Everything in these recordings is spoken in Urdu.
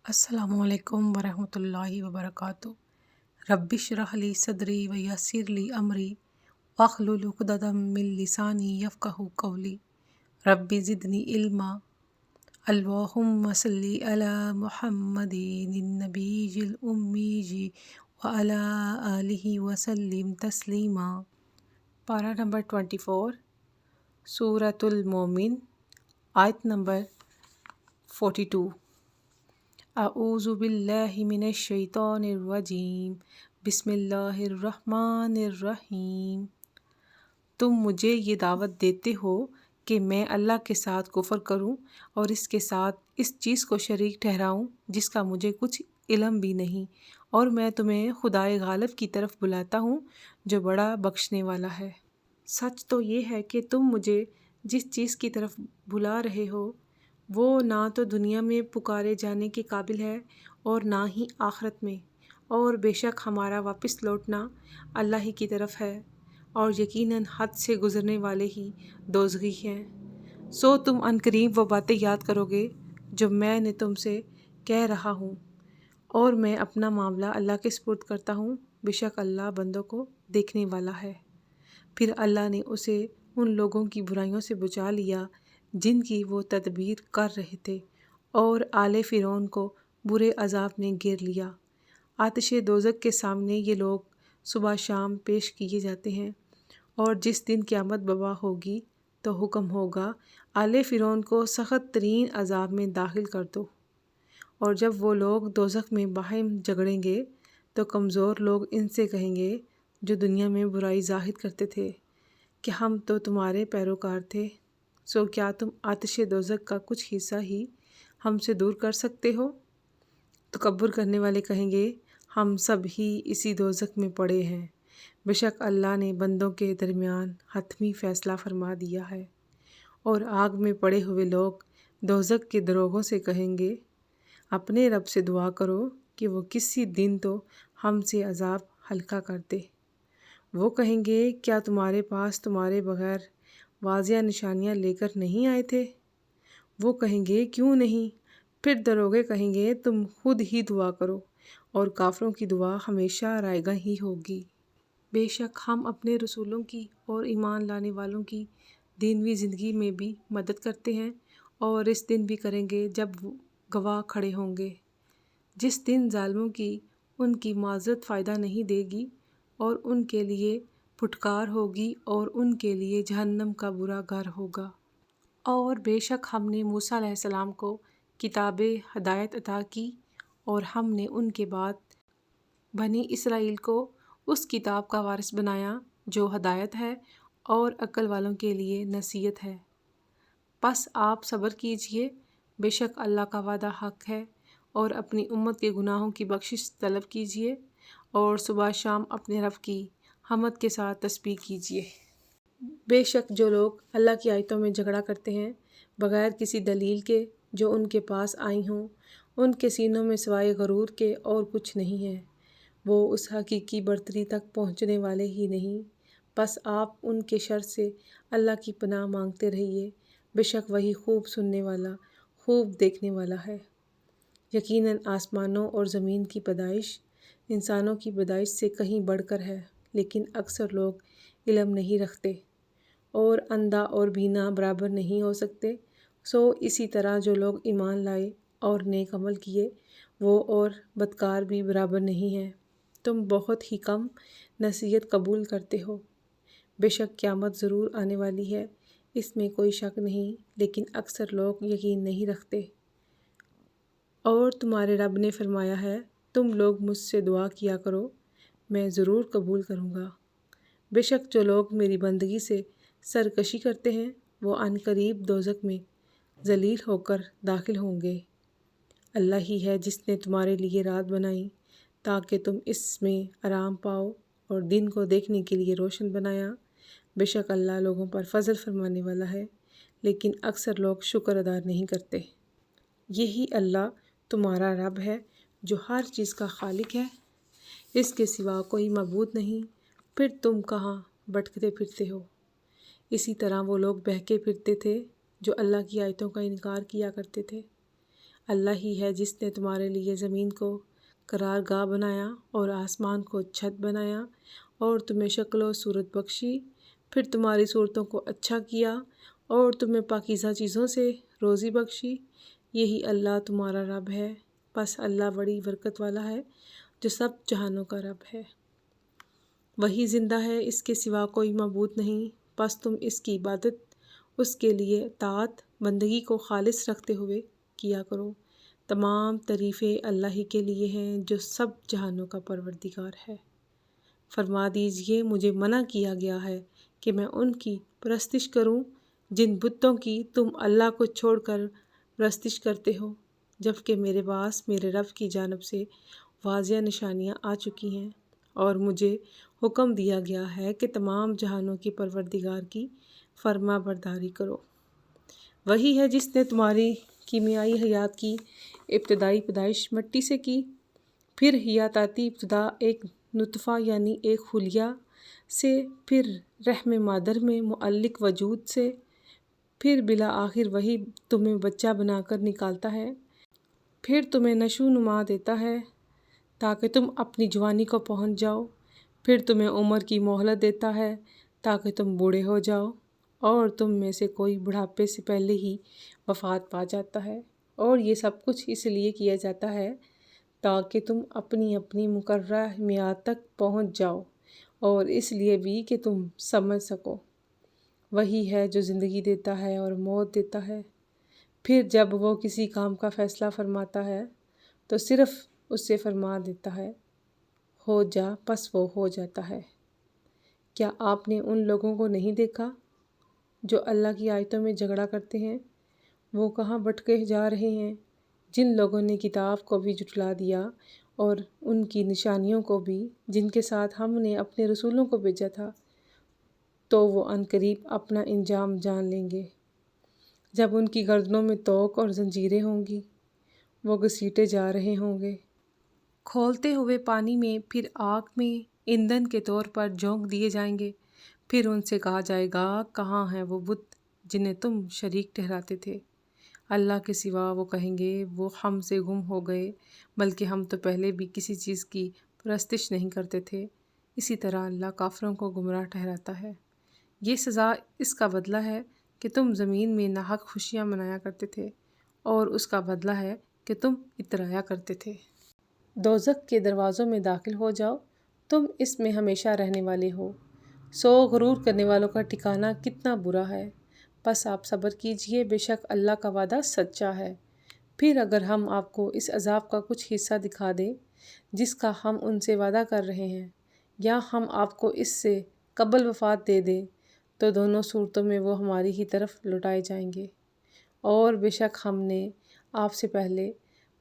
السلام علیکم ورحمۃ اللہ وبرکاتہ۔ رب اشرح لی صدری ویسر لی امری واحلل عقدۃ من لسانی یفقہوا قولی رب زدنی علما۔ اللہم صلی علی محمد النبی الامی وعلی آلہ وسلم تسلیما۔ پارہ نمبر 24، سورۃ المومن، آیت نمبر 42۔ اعوذ باللہ من الشیطان الرجیم، بسم اللہ الرحمن الرحیم۔ تم مجھے یہ دعوت دیتے ہو کہ میں اللہ کے ساتھ کفر کروں اور اس کے ساتھ اس چیز کو شریک ٹھہراؤں جس کا مجھے کچھ علم بھی نہیں، اور میں تمہیں خدائے غالب کی طرف بلاتا ہوں جو بڑا بخشنے والا ہے۔ سچ تو یہ ہے کہ تم مجھے جس چیز کی طرف بلا رہے ہو وہ نہ تو دنیا میں پکارے جانے کے قابل ہے اور نہ ہی آخرت میں، اور بے شک ہمارا واپس لوٹنا اللہ ہی کی طرف ہے، اور یقیناً حد سے گزرنے والے ہی دوزخی ہیں۔ سو تم عنقریب وہ باتیں یاد کرو گے جو میں نے تم سے کہہ رہا ہوں، اور میں اپنا معاملہ اللہ کے سپرد کرتا ہوں، بے شک اللہ بندوں کو دیکھنے والا ہے۔ پھر اللہ نے اسے ان لوگوں کی برائیوں سے بچا لیا جن کی وہ تدبیر کر رہے تھے، اور آل فرعون کو برے عذاب نے گھیر لیا۔ آتش دوزخ کے سامنے یہ لوگ صبح شام پیش کیے جاتے ہیں، اور جس دن قیامت برپا ہوگی تو حکم ہوگا آل فرعون کو سخت ترین عذاب میں داخل کر دو۔ اور جب وہ لوگ دوزخ میں باہم جھگڑیں گے تو کمزور لوگ ان سے کہیں گے جو دنیا میں برائی ظاہر کرتے تھے کہ ہم تو تمہارے پیروکار تھے، سو کیا تم آتش دوزخ کا کچھ حصہ ہی ہم سے دور کر سکتے ہو؟ تکبر کرنے والے کہیں گے ہم سب ہی اسی دوزخ میں پڑے ہیں۔ بے شک اللہ نے بندوں کے درمیان حتمی فیصلہ فرما دیا ہے۔ اور آگ میں پڑے ہوئے لوگ دوزخ کے دروغوں سے کہیں گے اپنے رب سے دعا کرو کہ وہ کسی دن تو ہم سے عذاب ہلکا کر دے۔ وہ کہیں گے کیا تمہارے پاس تمہارے بغیر واضح نشانیاں لے کر نہیں آئے تھے؟ وہ کہیں گے کیوں نہیں؟ پھر دروغے کہیں گے تم خود ہی دعا کرو، اور کافروں کی دعا ہمیشہ رائگاں ہی ہوگی۔ بے شک ہم اپنے رسولوں کی اور ایمان لانے والوں کی دینوی زندگی میں بھی مدد کرتے ہیں، اور اس دن بھی کریں گے جب گواہ کھڑے ہوں گے، جس دن ظالموں کی ان کی معذرت فائدہ نہیں دے گی، اور ان کے لیے پھٹکار ہوگی اور ان کے لیے جہنم کا برا گھر ہوگا۔ اور بے شک ہم نے موسیٰ علیہ السلام کو کتاب ہدایت عطا کی، اور ہم نے ان کے بعد بنی اسرائیل کو اس کتاب کا وارث بنایا جو ہدایت ہے اور عقل والوں کے لیے نصیحت ہے۔ پس آپ صبر کیجئے، بے شک اللہ کا وعدہ حق ہے، اور اپنی امت کے گناہوں کی بخشش طلب کیجئے، اور صبح شام اپنے رب کی حمد کے ساتھ تسبیح کیجئے۔ بے شک جو لوگ اللہ کی آیتوں میں جھگڑا کرتے ہیں بغیر کسی دلیل کے جو ان کے پاس آئی ہوں، ان کے سینوں میں سوائے غرور کے اور کچھ نہیں ہے، وہ اس حقیقی برتری تک پہنچنے والے ہی نہیں۔ پس آپ ان کے شر سے اللہ کی پناہ مانگتے رہیے، بے شک وہی خوب سننے والا، خوب دیکھنے والا ہے۔ یقیناً آسمانوں اور زمین کی پیدائش انسانوں کی پیدائش سے کہیں بڑھ کر ہے، لیکن اکثر لوگ علم نہیں رکھتے، اور اندھا اور بینا برابر نہیں ہو سکتے۔ سو اسی طرح جو لوگ ایمان لائے اور نیک عمل کیے وہ اور بدکار بھی برابر نہیں ہیں۔ تم بہت ہی کم نصیحت قبول کرتے ہو۔ بے شک قیامت ضرور آنے والی ہے، اس میں کوئی شک نہیں، لیکن اکثر لوگ یقین نہیں رکھتے۔ اور تمہارے رب نے فرمایا ہے تم لوگ مجھ سے دعا کیا کرو، میں ضرور قبول کروں گا۔ بے شک جو لوگ میری بندگی سے سرکشی کرتے ہیں وہ عنقریب دوزخ میں ذلیل ہو کر داخل ہوں گے۔ اللہ ہی ہے جس نے تمہارے لیے رات بنائی تاکہ تم اس میں آرام پاؤ، اور دن کو دیکھنے کے لیے روشن بنایا۔ بے شک اللہ لوگوں پر فضل فرمانے والا ہے، لیکن اکثر لوگ شکر ادا نہیں کرتے۔ یہی اللہ تمہارا رب ہے جو ہر چیز کا خالق ہے، اس کے سوا کوئی معبود نہیں، پھر تم کہاں بھٹکتے پھرتے ہو؟ اسی طرح وہ لوگ بہکے پھرتے تھے جو اللہ کی آیتوں کا انکار کیا کرتے تھے۔ اللہ ہی ہے جس نے تمہارے لیے زمین کو قرار گاہ بنایا اور آسمان کو چھت بنایا اور تمہیں شکل و صورت بخشی، پھر تمہاری صورتوں کو اچھا کیا اور تمہیں پاکیزہ چیزوں سے روزی بخشی۔ یہی اللہ تمہارا رب ہے، بس اللہ بڑی برکت والا ہے جو سب جہانوں کا رب ہے۔ وہی زندہ ہے، اس کے سوا کوئی معبود نہیں، بس تم اس کی عبادت، اس کے لیے اطاعت بندگی کو خالص رکھتے ہوئے کیا کرو۔ تمام تعریفیں اللہ ہی کے لیے ہیں جو سب جہانوں کا پروردگار ہے۔ فرما دیجئے مجھے منع کیا گیا ہے کہ میں ان کی پرستش کروں جن بتوں کی تم اللہ کو چھوڑ کر پرستش کرتے ہو، جبکہ میرے پاس میرے رب کی جانب سے واضح نشانیاں آ چکی ہیں، اور مجھے حکم دیا گیا ہے کہ تمام جہانوں کے پروردگار کی فرما برداری کرو۔ وہی ہے جس نے تمہاری کیمیائی حیات کی ابتدائی پیدائش مٹی سے کی، پھر حیاتاتی ابتدا ایک نطفہ یعنی ایک خلیہ سے، پھر رحم مادر میں معلق وجود سے، پھر بالآخر وہی تمہیں بچہ بنا کر نکالتا ہے، پھر تمہیں نشو و نما دیتا ہے تاکہ تم اپنی جوانی کو پہنچ جاؤ، پھر تمہیں عمر کی مہلت دیتا ہے تاکہ تم بوڑھے ہو جاؤ، اور تم میں سے کوئی بڑھاپے سے پہلے ہی وفات پا جاتا ہے، اور یہ سب کچھ اس لیے کیا جاتا ہے تاکہ تم اپنی اپنی مقررہ میعاد تک پہنچ جاؤ، اور اس لیے بھی کہ تم سمجھ سکو۔ وہی ہے جو زندگی دیتا ہے اور موت دیتا ہے، پھر جب وہ کسی کام کا فیصلہ فرماتا ہے تو صرف اس سے فرما دیتا ہے ہو جا، پس وہ ہو جاتا ہے۔ کیا آپ نے ان لوگوں کو نہیں دیکھا جو اللہ کی آیتوں میں جھگڑا کرتے ہیں؟ وہ کہاں بھٹکے جا رہے ہیں؟ جن لوگوں نے کتاب کو بھی جھٹلا دیا اور ان کی نشانیوں کو بھی جن کے ساتھ ہم نے اپنے رسولوں کو بھیجا تھا، تو وہ عنقریب اپنا انجام جان لیں گے۔ جب ان کی گردنوں میں توق اور زنجیریں ہوں گی، وہ گھسیٹے جا رہے ہوں گے کھولتے ہوئے پانی میں، پھر آگ میں ایندھن کے طور پر جھونک دیے جائیں گے۔ پھر ان سے کہا جائے گا، کہاں ہیں وہ بت جنہیں تم شریک ٹھہراتے تھے؟ اللہ کے سوا وہ کہیں گے، وہ ہم سے گم ہو گئے، بلکہ ہم تو پہلے بھی کسی چیز کی پرستش نہیں کرتے تھے۔ اسی طرح اللہ کافروں کو گمراہ ٹھہراتا ہے۔ یہ سزا اس کا بدلہ ہے کہ تم زمین میں ناحق خوشیاں منایا کرتے تھے، اور اس کا بدلہ ہے کہ تم اترایا کرتے تھے۔ دوزخ کے دروازوں میں داخل ہو جاؤ، تم اس میں ہمیشہ رہنے والے ہو۔ سو غرور کرنے والوں کا ٹھکانہ کتنا برا ہے۔ بس آپ صبر کیجئے، بے شک اللہ کا وعدہ سچا ہے۔ پھر اگر ہم آپ کو اس عذاب کا کچھ حصہ دکھا دیں جس کا ہم ان سے وعدہ کر رہے ہیں، یا ہم آپ کو اس سے قبل وفات دے دیں، تو دونوں صورتوں میں وہ ہماری ہی طرف لوٹائے جائیں گے۔ اور بے شک ہم نے آپ سے پہلے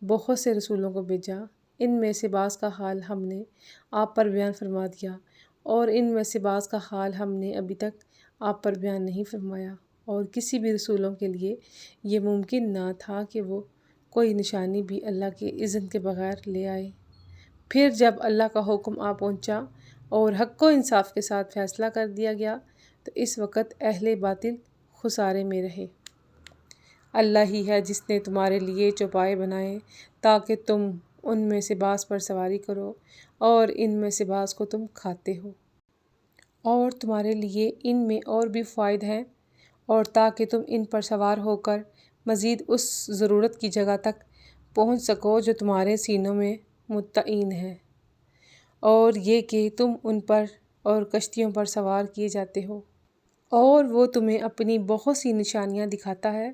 بہت سے رسولوں کو بھیجا، ان میں سے بعض کا حال ہم نے آپ پر بیان فرما دیا، اور ان میں سے بعض کا حال ہم نے ابھی تک آپ پر بیان نہیں فرمایا، اور کسی بھی رسولوں کے لیے یہ ممکن نہ تھا کہ وہ کوئی نشانی بھی اللہ کے اذن کے بغیر لے آئے۔ پھر جب اللہ کا حکم آ پہنچا اور حق و انصاف کے ساتھ فیصلہ کر دیا گیا، تو اس وقت اہل باطل خسارے میں رہے۔ اللہ ہی ہے جس نے تمہارے لیے چوپائے بنائے تاکہ تم ان میں سے بعض پر سواری کرو، اور ان میں سے بعض کو تم کھاتے ہو، اور تمہارے لیے ان میں اور بھی فوائد ہیں، اور تاکہ تم ان پر سوار ہو کر مزید اس ضرورت کی جگہ تک پہنچ سکو جو تمہارے سینوں میں متعین ہے، اور یہ کہ تم ان پر اور کشتیوں پر سوار کیے جاتے ہو، اور وہ تمہیں اپنی بہت سی نشانیاں دکھاتا ہے۔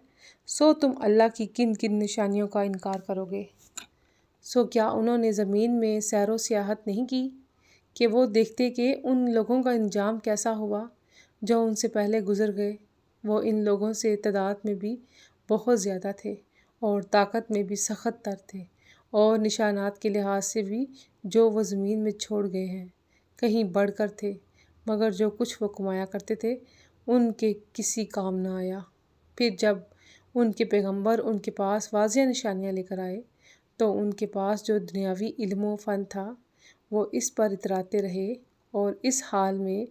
سو تم اللہ کی کن کن نشانیوں کا انکار کرو گے؟ سو کیا انہوں نے زمین میں سیر و سیاحت نہیں کی کہ وہ دیکھتے کہ ان لوگوں کا انجام کیسا ہوا جو ان سے پہلے گزر گئے؟ وہ ان لوگوں سے تعداد میں بھی بہت زیادہ تھے، اور طاقت میں بھی سخت تر تھے، اور نشانات کے لحاظ سے بھی جو وہ زمین میں چھوڑ گئے ہیں کہیں بڑھ کر تھے، مگر جو کچھ وہ کمایا کرتے تھے ان کے کسی کام نہ آیا۔ پھر جب ان کے پیغمبر ان کے پاس واضح نشانیاں لے کر آئے، تو ان کے پاس جو دنیاوی علم و فن تھا وہ اس پر اتراتے رہے، اور اس حال میں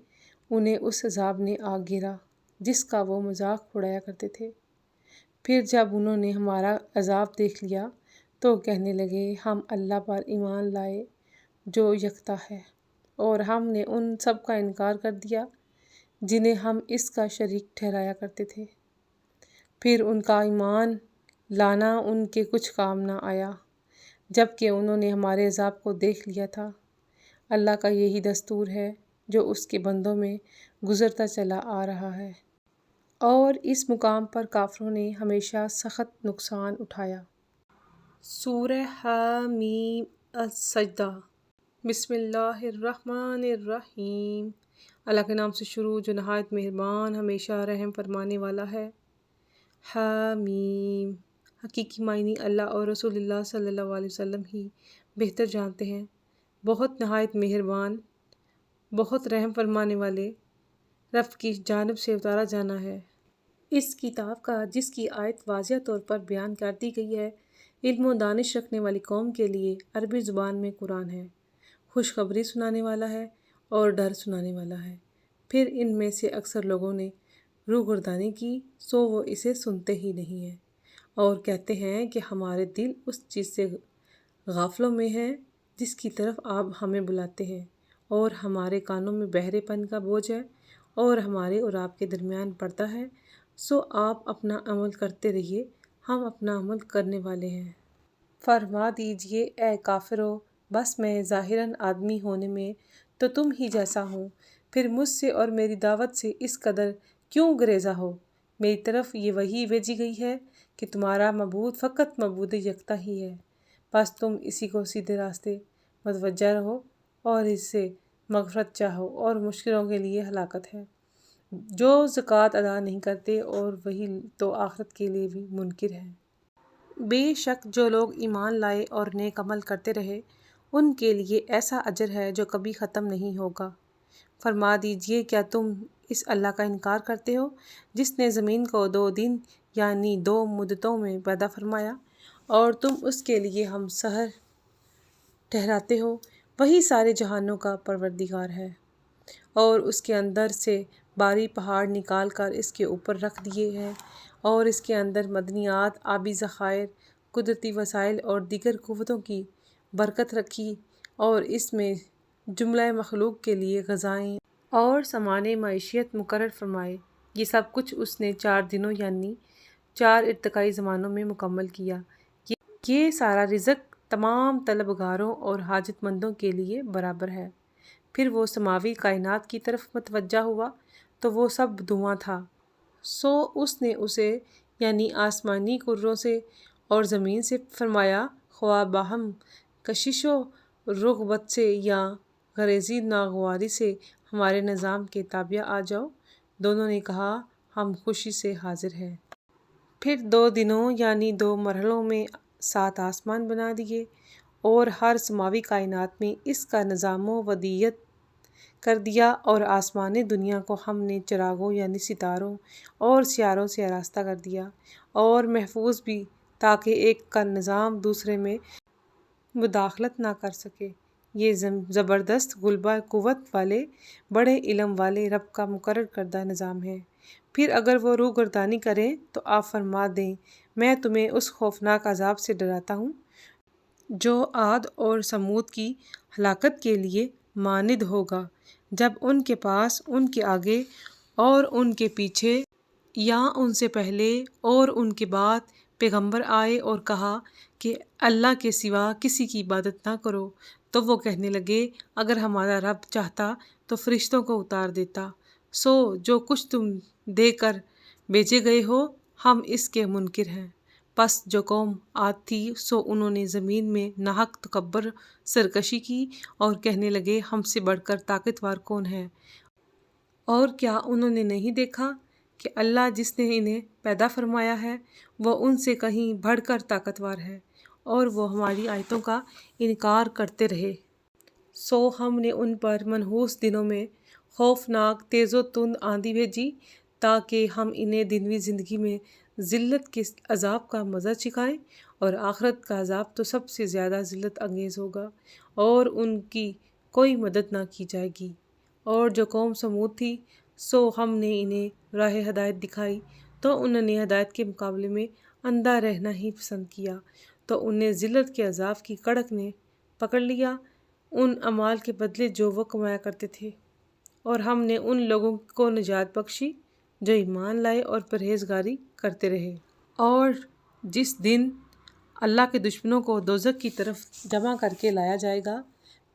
انہیں اس عذاب نے آ گھیرا جس کا وہ مذاق اڑایا کرتے تھے۔ پھر جب انہوں نے ہمارا عذاب دیکھ لیا تو کہنے لگے ہم اللہ پر ایمان لائے جو یکتا ہے، اور ہم نے ان سب کا انکار کر دیا جنہیں ہم اس کا شریک ٹھہرایا کرتے تھے۔ پھر ان کا ایمان لانا ان کے کچھ کام نہ آیا، جب کہ انہوں نے ہمارے عذاب کو دیکھ لیا تھا۔ اللہ کا یہی دستور ہے جو اس کے بندوں میں گزرتا چلا آ رہا ہے، اور اس مقام پر کافروں نے ہمیشہ سخت نقصان اٹھایا۔ سورہ حامیم السجدہ۔ بسم اللہ الرحمن الرحیم۔ اللہ کے نام سے شروع جو نہایت مہربان ہمیشہ رحم فرمانے والا ہے۔ حامیم۔ حقیقی معنی اللہ اور رسول اللہ صلی اللہ علیہ وسلم ہی بہتر جانتے ہیں۔ بہت نہایت مہربان، بہت رحم فرمانے والے رب کی جانب سے اتارا جانا ہے۔ اس کتاب کا جس کی آیت واضح طور پر بیان کر دی گئی ہے، علم و دانش رکھنے والی قوم کے لیے عربی زبان میں قرآن ہے، خوشخبری سنانے والا ہے اور ڈر سنانے والا ہے۔ پھر ان میں سے اکثر لوگوں نے روگردانی کی سو وہ اسے سنتے ہی نہیں ہیں، اور کہتے ہیں کہ ہمارے دل اس چیز سے غافلوں میں ہیں جس کی طرف آپ ہمیں بلاتے ہیں، اور ہمارے کانوں میں بہرے پن کا بوجھ ہے اور ہمارے اور آپ کے درمیان پردہ ہے، سو آپ اپنا عمل کرتے رہیے، ہم اپنا عمل کرنے والے ہیں۔ فرما دیجئے اے کافرو، بس میں ظاہراً آدمی ہونے میں تو تم ہی جیسا ہوں، پھر مجھ سے اور میری دعوت سے اس قدر کیوں گریزاں ہو؟ میری طرف یہ وحی بھیجی گئی ہے کہ تمہارا معبود فقط معبود یکتا ہی ہے، بس تم اسی کو سیدھے راستے متوجہ رہو اور اس سے مغفرت چاہو، اور مشکلوں کے لیے ہلاکت ہے جو زکوٰۃ ادا نہیں کرتے، اور وہی تو آخرت کے لیے بھی منکر ہے۔ بے شک جو لوگ ایمان لائے اور نیک عمل کرتے رہے، ان کے لیے ایسا اجر ہے جو کبھی ختم نہیں ہوگا۔ فرما دیجئے کیا تم اس اللہ کا انکار کرتے ہو جس نے زمین کو 2 دن یعنی 2 مدتوں میں پیدا فرمایا، اور تم اس کے لیے ہم سحر ٹھہراتے ہو؟ وہی سارے جہانوں کا پروردگار ہے، اور اس کے اندر سے باری پہاڑ نکال کر اس کے اوپر رکھ دیے ہیں، اور اس کے اندر معدنیات، آبی ذخائر، قدرتی وسائل اور دیگر قوتوں کی برکت رکھی، اور اس میں جملہ مخلوق کے لیے غذائیں اور سامان معیشت مقرر فرمائے۔ یہ سب کچھ اس نے 4 دنوں یعنی 4 ارتقائی زمانوں میں مکمل کیا۔ یہ سارا رزق تمام طلبگاروں اور حاجت مندوں کے لیے برابر ہے۔ پھر وہ سماوی کائنات کی طرف متوجہ ہوا تو وہ سب دھواں تھا، سو اس نے اسے یعنی آسمانی کروں سے اور زمین سے فرمایا، خواہ باہم کشش و رغبت سے یا غریزی ناگواری سے ہمارے نظام کے تابع آ جاؤ۔ دونوں نے کہا ہم خوشی سے حاضر ہیں۔ پھر 2 دنوں یعنی 2 مرحلوں میں 7 آسمان بنا دیے، اور ہر سماوی کائنات میں اس کا نظام و ودیت کر دیا، اور آسمان دنیا کو ہم نے چراغوں یعنی ستاروں اور سیاروں سے آراستہ کر دیا، اور محفوظ بھی، تاکہ ایک کا نظام دوسرے میں مداخلت نہ کر سکے۔ یہ زبردست غلبہ قوت والے بڑے علم والے رب کا مقرر کردہ نظام ہے۔ پھر اگر وہ روگردانی کریں تو آپ فرما دیں میں تمہیں اس خوفناک عذاب سے ڈراتا ہوں جو عاد اور ثمود کی ہلاکت کے لیے مانند ہوگا، جب ان کے پاس، ان کے آگے اور ان کے پیچھے، یا ان سے پہلے اور ان کے بعد پیغمبر آئے اور کہا کہ اللہ کے سوا کسی کی عبادت نہ کرو، تو وہ کہنے لگے اگر ہمارا رب چاہتا تو فرشتوں کو اتار دیتا، سو جو کچھ تم دے کر بھیجے گئے ہو ہم اس کے منکر ہیں۔ پس جو قوم عاد تھی سو انہوں نے زمین میں ناحق تکبر سرکشی کی، اور کہنے لگے ہم سے بڑھ کر طاقتور کون ہے؟ اور کیا انہوں نے نہیں دیکھا کہ اللہ جس نے انہیں پیدا فرمایا ہے وہ ان سے کہیں بڑھ کر طاقتور ہے؟ اور وہ ہماری آیتوں کا انکار کرتے رہے، سو ہم نے ان پر منحوس دنوں میں خوفناک تیز و تند آندھی بھیجی، تاکہ ہم انہیں دنوی زندگی میں ذلت کے عذاب کا مزہ چکھائیں، اور آخرت کا عذاب تو سب سے زیادہ ذلت انگیز ہوگا، اور ان کی کوئی مدد نہ کی جائے گی۔ اور جو قوم ثمود تھی سو ہم نے انہیں راہ ہدایت دکھائی، تو انہوں نے ہدایت کے مقابلے میں اندھا رہنا ہی پسند کیا، تو انہیں ذلت کے عذاب کی کڑک نے پکڑ لیا، ان اعمال کے بدلے جو وہ کمایا کرتے تھے۔ اور ہم نے ان لوگوں کو نجات بخشی جو ایمان لائے اور پرہیزگاری کرتے رہے۔ اور جس دن اللہ کے دشمنوں کو دوزخ کی طرف جمع کر کے لایا جائے گا،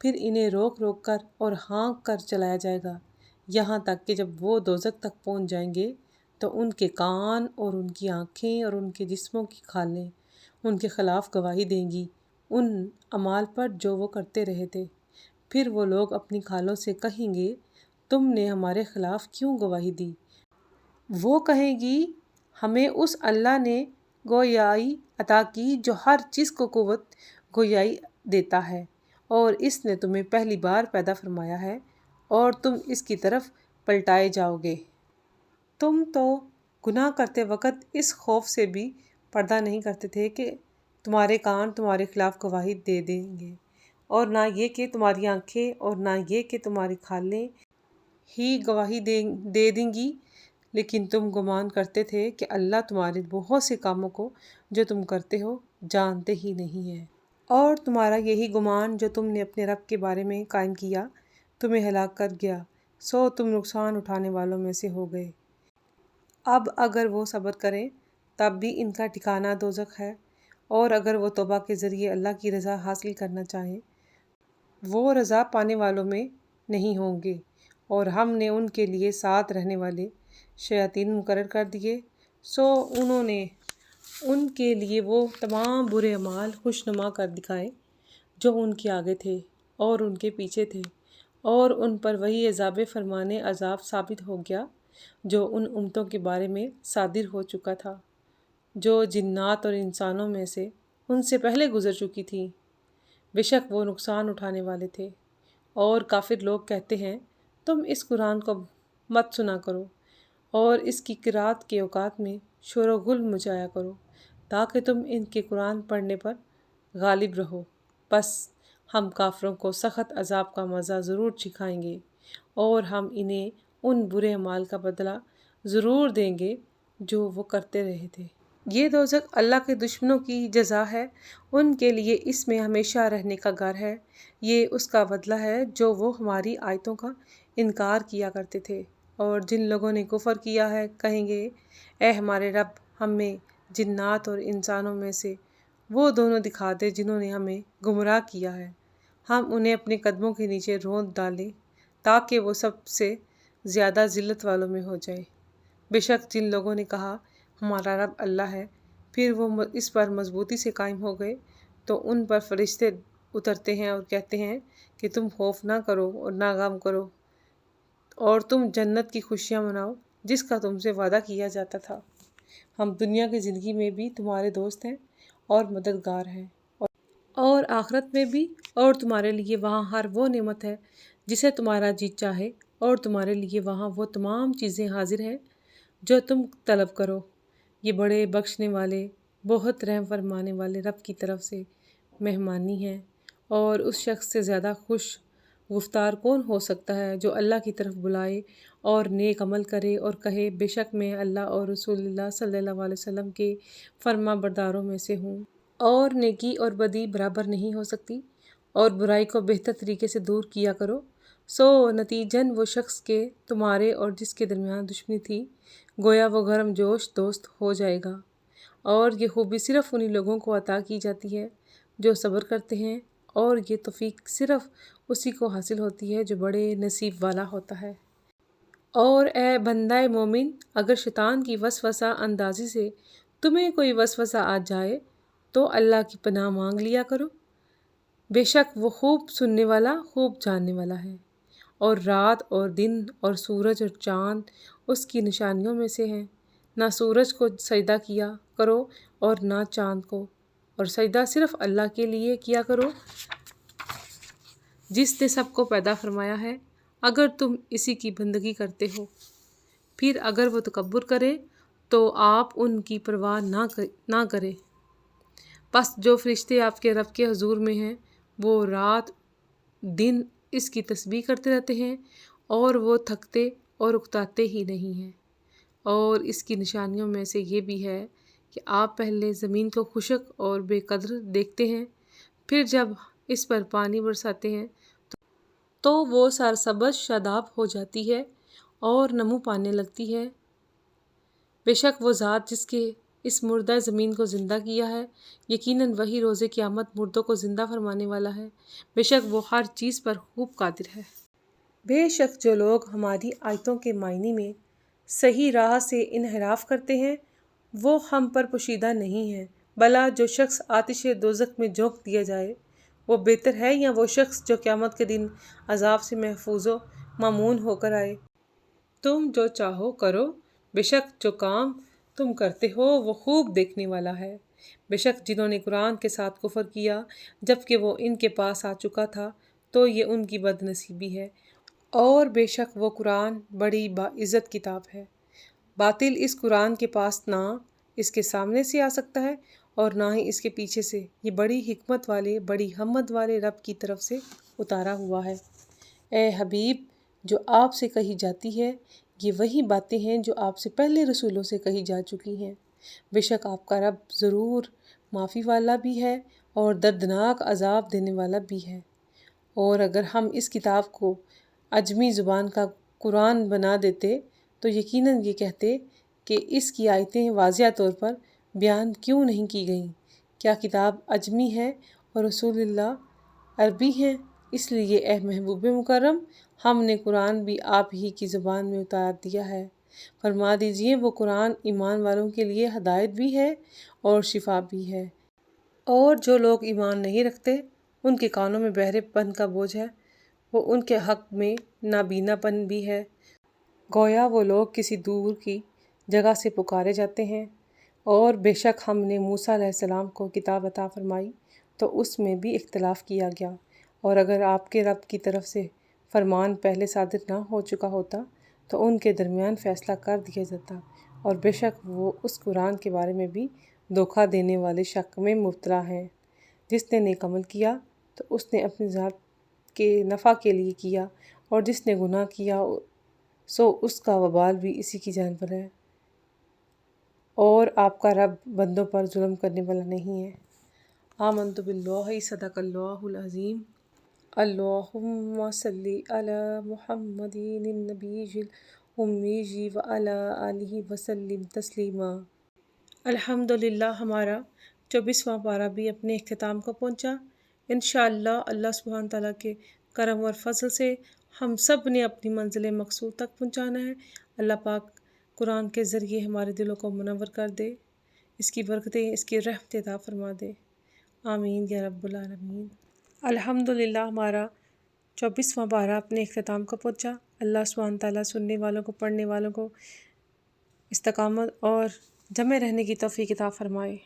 پھر انہیں روک روک کر اور ہانک کر چلایا جائے گا، یہاں تک کہ جب وہ دوزخ تک پہنچ جائیں گے تو ان کے کان اور ان کی آنکھیں اور ان کے جسموں کی کھالیں ان کے خلاف گواہی دیں گی ان اعمال پر جو وہ کرتے رہے تھے۔ پھر وہ لوگ اپنی کھالوں سے کہیں گے، تم نے ہمارے خلاف کیوں گواہی دی؟ وہ کہیں گی، ہمیں اس اللہ نے گویائی عطا کی جو ہر چیز کو قوت گویائی دیتا ہے، اور اس نے تمہیں پہلی بار پیدا فرمایا ہے اور تم اس کی طرف پلٹائے جاؤ گے۔ تم تو گناہ کرتے وقت اس خوف سے بھی پردہ نہیں کرتے تھے کہ تمہارے کان تمہارے خلاف گواہی دے دیں گے، اور نہ یہ کہ تمہاری آنکھیں، اور نہ یہ کہ تمہاری کھالیں ہی گواہی دے دیں گی، لیکن تم گمان کرتے تھے کہ اللہ تمہارے بہت سے کاموں کو جو تم کرتے ہو جانتے ہی نہیں ہے، اور تمہارا یہی گمان جو تم نے اپنے رب کے بارے میں قائم کیا تمہیں ہلاک کر گیا، سو تم نقصان اٹھانے والوں میں سے ہو گئے۔ اب اگر وہ صبر کریں تب بھی ان کا ٹھکانہ دوزخ ہے، اور اگر وہ توبہ کے ذریعے اللہ کی رضا حاصل کرنا چاہیں وہ رضا پانے والوں میں نہیں ہوں گے۔ اور ہم نے ان کے لیے ساتھ رہنے والے شیاطین مقرر کر دیے، سو انہوں نے ان کے لیے وہ تمام برے اعمال خوشنما کر دکھائے جو ان کے آگے تھے اور ان کے پیچھے تھے، اور ان پر وہی عذاب فرمانے عذاب ثابت ہو گیا جو ان امتوں کے بارے میں صادر ہو چکا تھا جو جنات اور انسانوں میں سے ان سے پہلے گزر چکی تھیں، بے شک وہ نقصان اٹھانے والے تھے۔ اور کافر لوگ کہتے ہیں، تم اس قرآن کو مت سنا کرو اور اس کی قرأت کے اوقات میں شور و غل مچایا کرو تاکہ تم ان کے قرآن پڑھنے پر غالب رہو، بس ہم کافروں کو سخت عذاب کا مزہ ضرور چکھائیں گے اور ہم انہیں ان برے اعمال کا بدلہ ضرور دیں گے جو وہ کرتے رہے تھے۔ یہ دوزخ اللہ کے دشمنوں کی جزا ہے، ان کے لیے اس میں ہمیشہ رہنے کا گھر ہے، یہ اس کا بدلہ ہے جو وہ ہماری آیتوں کا انکار کیا کرتے تھے۔ اور جن لوگوں نے کفر کیا ہے کہیں گے، اے ہمارے رب، ہمیں جنات اور انسانوں میں سے وہ دونوں دکھا دے جنہوں نے ہمیں گمراہ کیا ہے، ہم انہیں اپنے قدموں کے نیچے رونت ڈالیں تاکہ وہ سب سے زیادہ ذلت والوں میں ہو جائیں۔ بے شک جن لوگوں نے کہا ہمارا رب اللہ ہے، پھر وہ اس پر مضبوطی سے قائم ہو گئے، تو ان پر فرشتے اترتے ہیں اور کہتے ہیں کہ تم خوف نہ کرو اور نہ غم کرو، اور تم جنت کی خوشیاں مناؤ جس کا تم سے وعدہ کیا جاتا تھا، ہم دنیا کی زندگی میں بھی تمہارے دوست ہیں اور مددگار ہیں، اور آخرت میں بھی، اور تمہارے لیے وہاں ہر وہ نعمت ہے جسے تمہارا جی چاہے، اور تمہارے لیے وہاں وہ تمام چیزیں حاضر ہیں جو تم طلب کرو۔ یہ بڑے بخشنے والے، بہت رحم فرمانے والے رب کی طرف سے مہمانی ہے، اور اس شخص سے زیادہ خوش گفتار کون ہو سکتا ہے جو اللہ کی طرف بلائے اور نیک عمل کرے اور کہے، بے شک میں اللہ اور رسول اللہ صلی اللہ علیہ وسلم کے فرما برداروں میں سے ہوں۔ اور نیکی اور بدی برابر نہیں ہو سکتی، اور برائی کو بہتر طریقے سے دور کیا کرو، سو نتیجن وہ شخص کے تمہارے اور جس کے درمیان دشمنی تھی گویا وہ گرم جوش دوست ہو جائے گا۔ اور یہ خوبی صرف انہی لوگوں کو عطا کی جاتی ہے جو صبر کرتے ہیں، اور یہ توفیق صرف اسی کو حاصل ہوتی ہے جو بڑے نصیب والا ہوتا ہے۔ اور اے بندہ مومن، اگر شیطان کی وسوسہ اندازی سے تمہیں کوئی وسوسہ آ جائے تو اللہ کی پناہ مانگ لیا کرو، بے شک وہ خوب سننے والا، خوب جاننے والا ہے۔ اور رات اور دن اور سورج اور چاند اس کی نشانیوں میں سے ہیں، نہ سورج کو سجدہ کیا کرو اور نہ چاند کو، اور سجدہ صرف اللہ کے لیے کیا کرو جس نے سب کو پیدا فرمایا ہے، اگر تم اسی کی بندگی کرتے ہو۔ پھر اگر وہ تکبر کریں تو آپ ان کی پرواہ نہ کریں، پس جو فرشتے آپ کے رب کے حضور میں ہیں وہ رات دن اس کی تسبیح کرتے رہتے ہیں، اور وہ تھکتے اور اکتاتے ہی نہیں ہیں۔ اور اس کی نشانیوں میں سے یہ بھی ہے کہ آپ پہلے زمین کو خشک اور بے قدر دیکھتے ہیں، پھر جب اس پر پانی برساتے ہیں تو وہ سرسبز شاداب ہو جاتی ہے اور نمو پانے لگتی ہے۔ بے شک وہ ذات جس کے اس مردہ زمین کو زندہ کیا ہے، یقیناً وہی روز قیامت مردوں کو زندہ فرمانے والا ہے۔ بے شک وہ ہر چیز پر خوب قادر ہے۔ بے شک جو لوگ ہماری آیتوں کے معنی میں صحیح راہ سے انحراف کرتے ہیں وہ ہم پر پوشیدہ نہیں ہیں، بھلا جو شخص آتش دوزخ میں جھونک دیا جائے وہ بہتر ہے یا وہ شخص جو قیامت کے دن عذاب سے محفوظ و مامون ہو کر آئے۔ تم جو چاہو کرو، بے شک جو کام تم کرتے ہو وہ خوب دیکھنے والا ہے۔ بے شک جنہوں نے قرآن کے ساتھ کفر کیا جبکہ وہ ان کے پاس آ چکا تھا تو یہ ان کی بد نصیبی ہے، اور بے شک وہ قرآن بڑی باعزت کتاب ہے۔ باطل اس قرآن کے پاس نہ اس کے سامنے سے آ سکتا ہے اور نہ ہی اس کے پیچھے سے، یہ بڑی حکمت والے بڑی حمد والے رب کی طرف سے اتارا ہوا ہے۔ اے حبیب، جو آپ سے کہی جاتی ہے یہ وہی باتیں ہیں جو آپ سے پہلے رسولوں سے کہی جا چکی ہیں۔ بے شک آپ کا رب ضرور معافی والا بھی ہے اور دردناک عذاب دینے والا بھی ہے۔ اور اگر ہم اس کتاب کو عجمی زبان کا قرآن بنا دیتے تو یقیناً یہ کہتے کہ اس کی آیتیں واضح طور پر بیان کیوں نہیں کی گئیں۔ کیا کتاب عجمی ہے اور رسول اللہ عربی ہیں؟ اس لیے اے محبوب مکرم، ہم نے قرآن بھی آپ ہی کی زبان میں اتار دیا ہے۔ فرما دیجئے وہ قرآن ایمان والوں کے لیے ہدایت بھی ہے اور شفا بھی ہے، اور جو لوگ ایمان نہیں رکھتے ان کے کانوں میں بہرے پن کا بوجھ ہے، وہ ان کے حق میں نابینا پن بھی ہے، گویا وہ لوگ کسی دور کی جگہ سے پکارے جاتے ہیں۔ اور بے شک ہم نے موسیٰ علیہ السلام کو کتاب عطا فرمائی تو اس میں بھی اختلاف کیا گیا، اور اگر آپ کے رب کی طرف سے فرمان پہلے صادر نہ ہو چکا ہوتا تو ان کے درمیان فیصلہ کر دیا جاتا، اور بے شک وہ اس قرآن کے بارے میں بھی دھوکہ دینے والے شک میں مبتلا ہیں۔ جس نے نیک عمل کیا تو اس نے اپنی ذات کے نفع کے لیے کیا، اور جس نے گناہ کیا سو اس کا وبال بھی اسی کی جان پر ہے، اور آپ کا رب بندوں پر ظلم کرنے والا نہیں ہے۔ آمنت باللہ، صدق اللہ العظیم۔ اللہم صلی علی محمد النبی الامی وعلی آلہ وسلم تسلیما۔ الحمدللہ ہمارا 24واں پارہ بھی اپنے اختتام کو پہنچا۔ انشاءاللہ اللہ سبحانہ تعالیٰ کے کرم اور فضل سے ہم سب نے اپنی منزل مقصود تک پہنچانا ہے۔ اللہ پاک قرآن کے ذریعے ہمارے دلوں کو منور کر دے، اس کی برکتیں، اس کی رحمت عطا فرما دے، آمین یا رب العالمین۔ الحمدللہ ہمارا 24واں پارہ اپنے اختتام کو پہنچا۔ اللہ سبحانہ تعالیٰ سننے والوں کو، پڑھنے والوں کو استقامت اور جمع رہنے کی توفیق عطا فرمائے۔